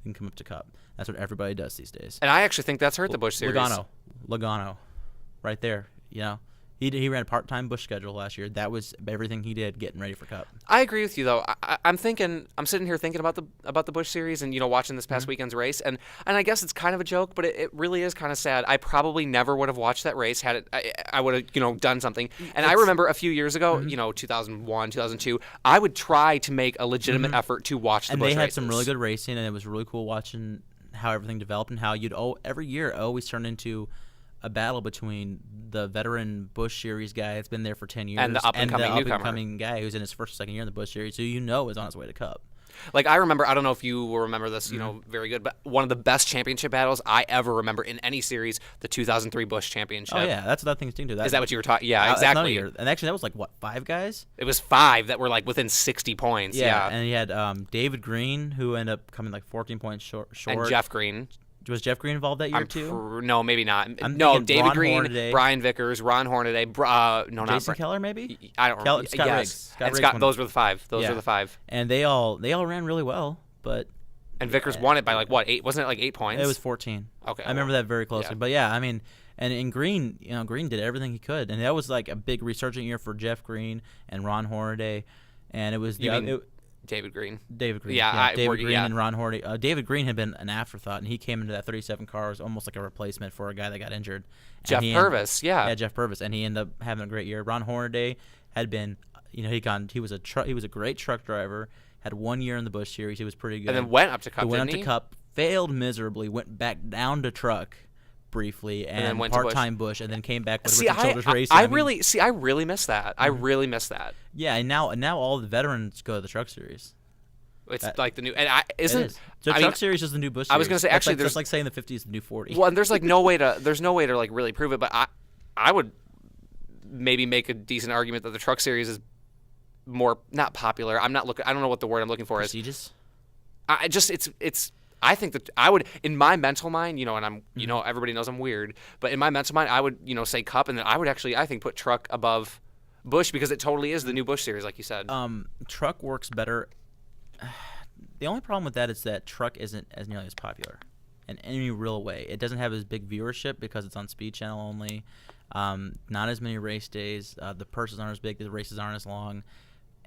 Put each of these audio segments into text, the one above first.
can come up to Cup. That's what everybody does these days. And I actually think that's hurt the Busch Series. Logano, right there. He ran a part-time Busch schedule last year. That was everything he did getting ready for Cup. I agree with you though. I'm sitting here thinking about the Busch Series and watching this past weekend's race, and I guess it's kind of a joke, but it really is kind of sad. I probably never would have watched that race had it. I would have done something. And I remember a few years ago, 2001, 2002, I would try to make a legitimate effort to watch the Busch races. And they had some really good racing, and it was really cool watching how everything developed and how every year it always turned into a battle between the veteran Busch Series guy that's been there for 10 years and the up-and-coming guy who's in his first or second year in the Busch Series, who is on his way to Cup. Like, I remember, I don't know if you will remember this, very good, but one of the best championship battles I ever remember in any series, the 2003 Busch Championship. Oh, yeah, that's what that thing's doing, too. Is that what you were talking? Yeah, exactly. And actually, that was, 5 guys? It was 5 that were, within 60 points. Yeah. And he had David Green, who ended up coming, 14 points short. And Jeff Green. Was Jeff Green involved that year, too? No, maybe not. No, David Green, Hornaday. Brian Vickers, Ron Hornaday. Jason Keller, maybe? I don't remember. Scott Riggs. Those were the 5. Those were the 5. And they all ran really well, but... And Vickers won it by, 8? Wasn't it, 8 points? It was 14. Okay. I remember that very closely. Yeah. But, yeah, I mean... And in Green, Green did everything he could. And that was, a big resurgent year for Jeff Green and Ron Hornaday. And it was... David Green. David Green. Yeah, David Green and Ron Hornaday. David Green had been an afterthought, and he came into that 37 car as almost like a replacement for a guy that got injured. Jeff Purvis, Yeah, Jeff Purvis, and he ended up having a great year. Ron Hornaday had been, he was a great truck driver. Had 1 year in the Busch Series. He was pretty good. And then went up to Cup. Went up to Cup, failed miserably, went back down to truck briefly, and then part-time Busch, and then came back with Richard Childress Racing. I really miss that. I really miss that. Yeah, and now all the veterans go to the Truck Series. It's the new, and isn't the Truck Series is the new Busch Series. I was gonna say actually, that's like saying the 50 is the new 40. Well, and there's no way to really prove it, but I would maybe make a decent argument that the Truck Series is more not popular. I don't know what the word I'm looking for is. Prestigious. I think that I would, in my mental mind, and I'm, everybody knows I'm weird, but in my mental mind, I would, say Cup, and then I would actually, I think, put Truck above Busch because it totally is the new Busch Series, like you said. Truck works better. The only problem with that is that Truck isn't as nearly as popular in any real way. It doesn't have as big viewership because it's on Speed Channel only. Not as many race days. The purses aren't as big. The races aren't as long.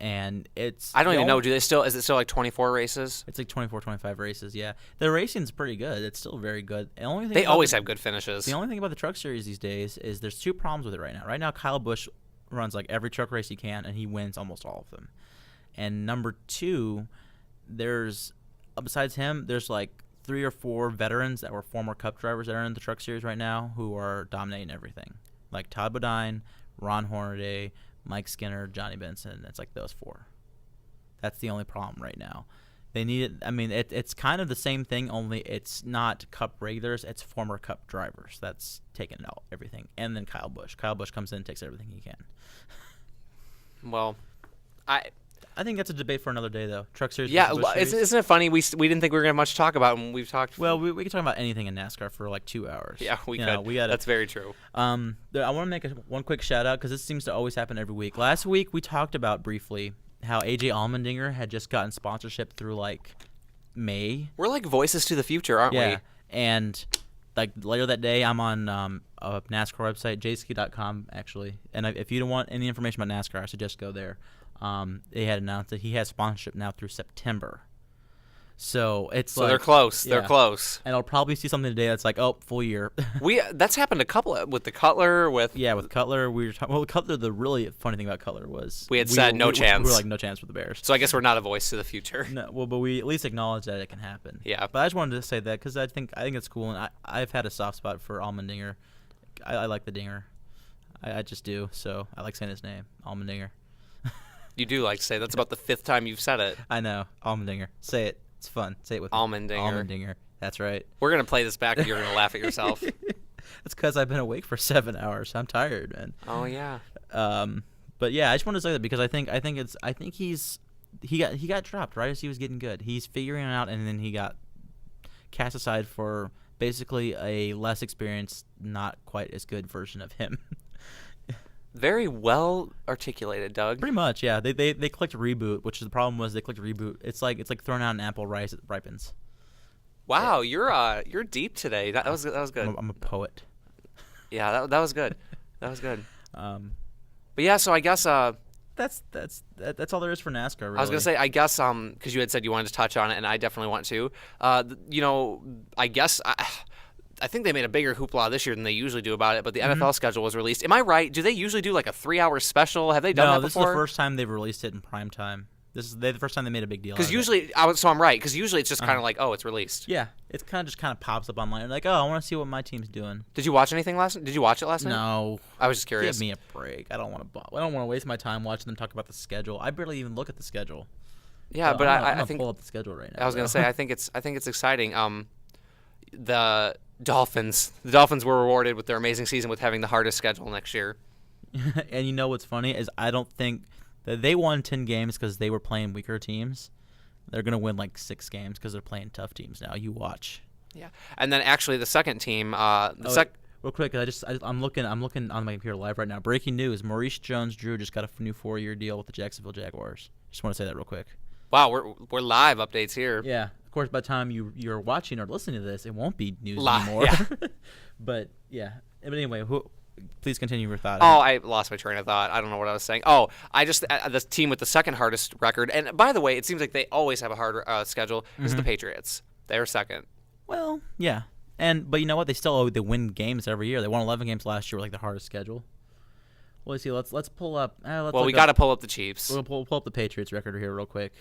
And it's... I don't even know. Is it still 24 races? It's 24, 25 races, yeah. The racing's pretty good. It's still very good. They always have good finishes. The only thing about the Truck Series these days is there's 2 problems with it right now. Right now, Kyle Busch runs every truck race he can, and he wins almost all of them. And number 2, besides him, there's 3 or 4 veterans that were former Cup drivers that are in the Truck Series right now who are dominating everything. Like Todd Bodine, Ron Hornaday, Mike Skinner, Johnny Benson. It's those 4. That's the only problem right now. They need it. I mean, it's kind of the same thing, only it's not Cup regulars. It's former Cup drivers that's taking out everything. And then Kyle Busch. Kyle Busch comes in and takes everything he can. Well, I think that's a debate for another day, though. Truck Series. Yeah, isn't it funny? We didn't think we were going to much talk about, and we've talked. Well, we can talk about anything in NASCAR for 2 hours. Yeah, we could. That's very true. I want to make one quick shout out because this seems to always happen every week. Last week we talked about briefly how AJ Allmendinger had just gotten sponsorship through May. We're voices to the future, aren't we? Yeah, and later that day, I'm on a NASCAR website, jski.com actually. And if you don't want any information about NASCAR, I suggest go there. They had announced that he has sponsorship now through September. So it's they're close. Yeah. They're close. And I'll probably see something today that's full year. That's happened a couple with the Cutler. With Cutler, we were talking. Well, Cutler. The really funny thing about Cutler was we said no chance. We were no chance for the Bears. So I guess we're not a voice to the future. No, well, but we at least acknowledge that it can happen. Yeah. But I just wanted to say that because I think it's cool, and I've had a soft spot for Allmendinger. I like the Dinger. I just do. So I like saying his name, Allmendinger. You do like to say that's about the 5th time you've said it. I know. Allmendinger. Say it. It's fun. Say it with Allmendinger. Allmendinger. That's right. We're going to play this back and you're going to laugh at yourself. That's because I've been awake for 7 hours. I'm tired, man. Oh, yeah. But yeah, I just wanted to say that because I think he got dropped right as he was getting good. He's figuring it out, and then he got cast aside for basically a less experienced, not quite as good version of him. Very well articulated, Doug. Pretty much, yeah. They clicked reboot, which is the problem was they clicked reboot. It's like throwing out an apple, rice, it ripens. Wow, you're deep today. That was good. I'm a poet. Yeah, that was good. That was good. Um, But yeah, so I guess that's all there is for NASCAR. Really. I was gonna say, I guess because you had said you wanted to touch on it, and I definitely want to. I guess I think they made a bigger hoopla this year than they usually do about it. But the NFL schedule was released. Am I right? Do they usually do like a 3-hour special? Have they done that before? No, this is the first time they've released it in prime time. This is the first time they made a big deal. Because usually, I'm right. Because usually it's just kind of like, oh, it's released. Yeah, it's kind of pops up online. Like, oh, I want to see what my team's doing. Did you watch anything last? Did you watch it last night? No, I was just curious. Give me a break. I don't want to waste my time watching them talk about the schedule. I barely even look at the schedule. Yeah, So but I'm I gonna think pull up the schedule right now. I was gonna say I think it's exciting. The Dolphins were rewarded with their amazing season with having the hardest schedule next year. And you know what's funny is I don't think that they won 10 games because they were playing weaker teams. They're gonna win like 6 games because they're playing tough teams now. You watch. Yeah, and then actually the second team, real quick, I'm looking on my computer live right now. Breaking news: Maurice Jones-Drew just got a new 4-year deal with the Jacksonville Jaguars. Just want to say that real quick. Wow, we're live updates here. Yeah, of course. By the time you're watching or listening to this, it won't be news Live, anymore. yeah. But anyway, please continue your thought. Oh, I lost my train of thought. I don't know what I was saying. Oh, the team with the second hardest record, and by the way, it seems like they always have a hard schedule, is the Patriots. They're second. Well, yeah, but you know what? They win games every year. They won 11 games last year with like the hardest schedule. Well, let's see. Let's pull up. We got to pull up the Chiefs. We'll pull up the Patriots record here real quick.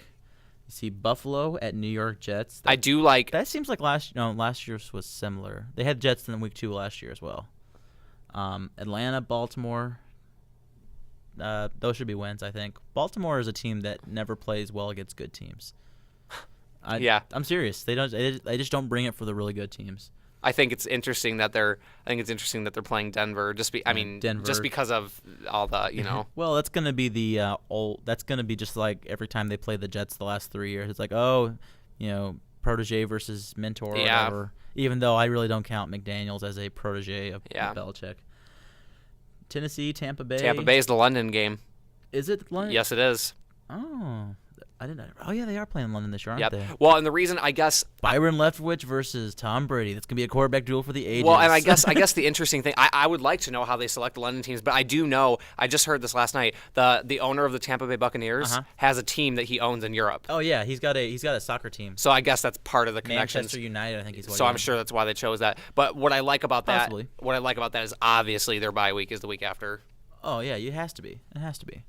You see Buffalo at New York Jets. I do like. That seems like last year's was similar. They had Jets in week 2 last year as well. Atlanta, Baltimore. Those should be wins, I think. Baltimore is a team that never plays well against good teams. I'm serious. They just don't bring it for the really good teams. I think it's interesting that they're playing Denver. Denver. Just because of all the Well, that's gonna be that's gonna be just like every time they play the Jets the last 3 years. It's like protege versus mentor. Or whatever. Even though I really don't count McDaniels as a protege of Belichick. Tennessee, Tampa Bay. Tampa Bay is the London game. Is it London? Yes, it is. Oh. I didn't. Oh yeah, they are playing London this year, aren't they? Well, and the reason I guess Byron Leftwich versus Tom Brady. That's gonna be a quarterback duel for the ages. Well, and I guess the interesting thing, I would like to know how they select the London teams, but I do know. I just heard this last night. The owner of the Tampa Bay Buccaneers has a team that he owns in Europe. Oh yeah, he's got a soccer team. So I guess that's part of the connections. Manchester United, I think he's. I'm sure that's why they chose that. But what I like about that is obviously their bye week is the week after. Oh yeah, it has to be. It has to be.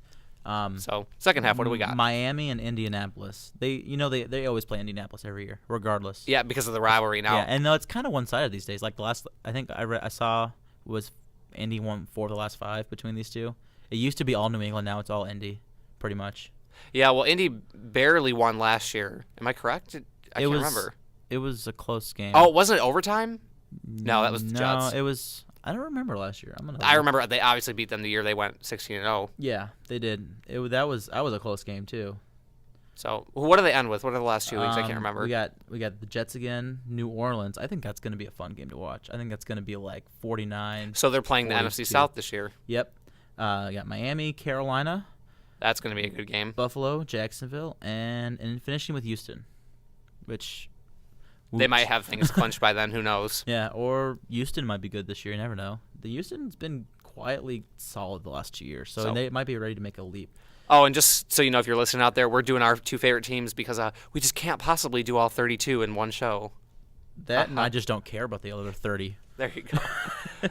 So second half, what do we got? Saint and Indianapolis. They always play Indianapolis every year, regardless. Yeah, because of the rivalry now. Yeah, and it's kind of one-sided these days. Like the last, I think I saw was Indy won 4 of the last 5 between these two. It used to be all New England. Now it's all Indy, pretty much. Yeah, well, Indy barely won last year. Am I correct? I can't remember. It was a close game. Oh, wasn't it overtime? No, that was the Jets. No, it was. I don't remember last year. I remember they obviously beat them the year they went 16-0. Yeah, they did. That was a close game too. So what do they end with? What are the last 2 weeks? I can't remember. We got the Jets again, New Orleans. I think that's going to be a fun game to watch. I think that's going to be like 49. So they're playing 42. The NFC South this year. Yep. We got Miami, Carolina. That's going to be a good game. Buffalo, Jacksonville, and finishing with Houston, which. They might have things clinched by then. Who knows? Yeah, or Houston might be good this year. You never know. The Houston's been quietly solid the last 2 years, so they might be ready to make a leap. Oh, and just so you know, if you're listening out there, we're doing our 2 favorite teams because we just can't possibly do all 32 in one show. And I just don't care about the other 30. There you go.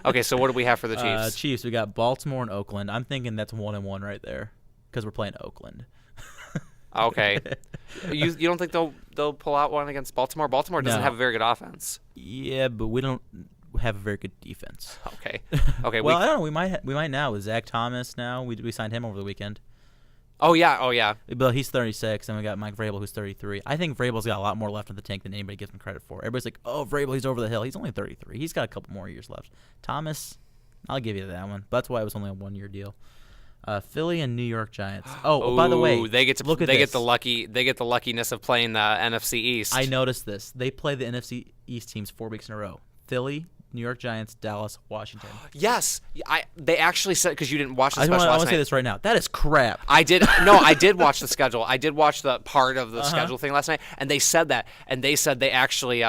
Okay, so what do we have for the Chiefs? Chiefs, we got Baltimore and Oakland. I'm thinking that's 1-1 right there because we're playing Oakland. Okay. You don't think they'll pull out one against Baltimore? Baltimore doesn't have a very good offense. Yeah, but we don't have a very good defense. Okay. Okay. Well, I don't know. We might now with Zach Thomas. Now we signed him over the weekend. Oh yeah. But he's 36, and we got Mike Vrabel, who's 33. I think Vrabel's got a lot more left in the tank than anybody gives him credit for. Everybody's like, "Oh, Vrabel, he's over the hill." He's only 33. He's got a couple more years left. Thomas, I'll give you that one. But that's why it was only a 1-year deal. Philly and New York Giants. Oh, by the way, they get the luckiness of playing the NFC East. I noticed this. They play the NFC East teams 4 weeks in a row. Philly, New York Giants, Dallas, Washington. Yes, they actually said, because you didn't watch the special last night. I want to say this right now. That is crap. I did watch the schedule. I did watch the part of the schedule thing last night, and they said that, and they said they actually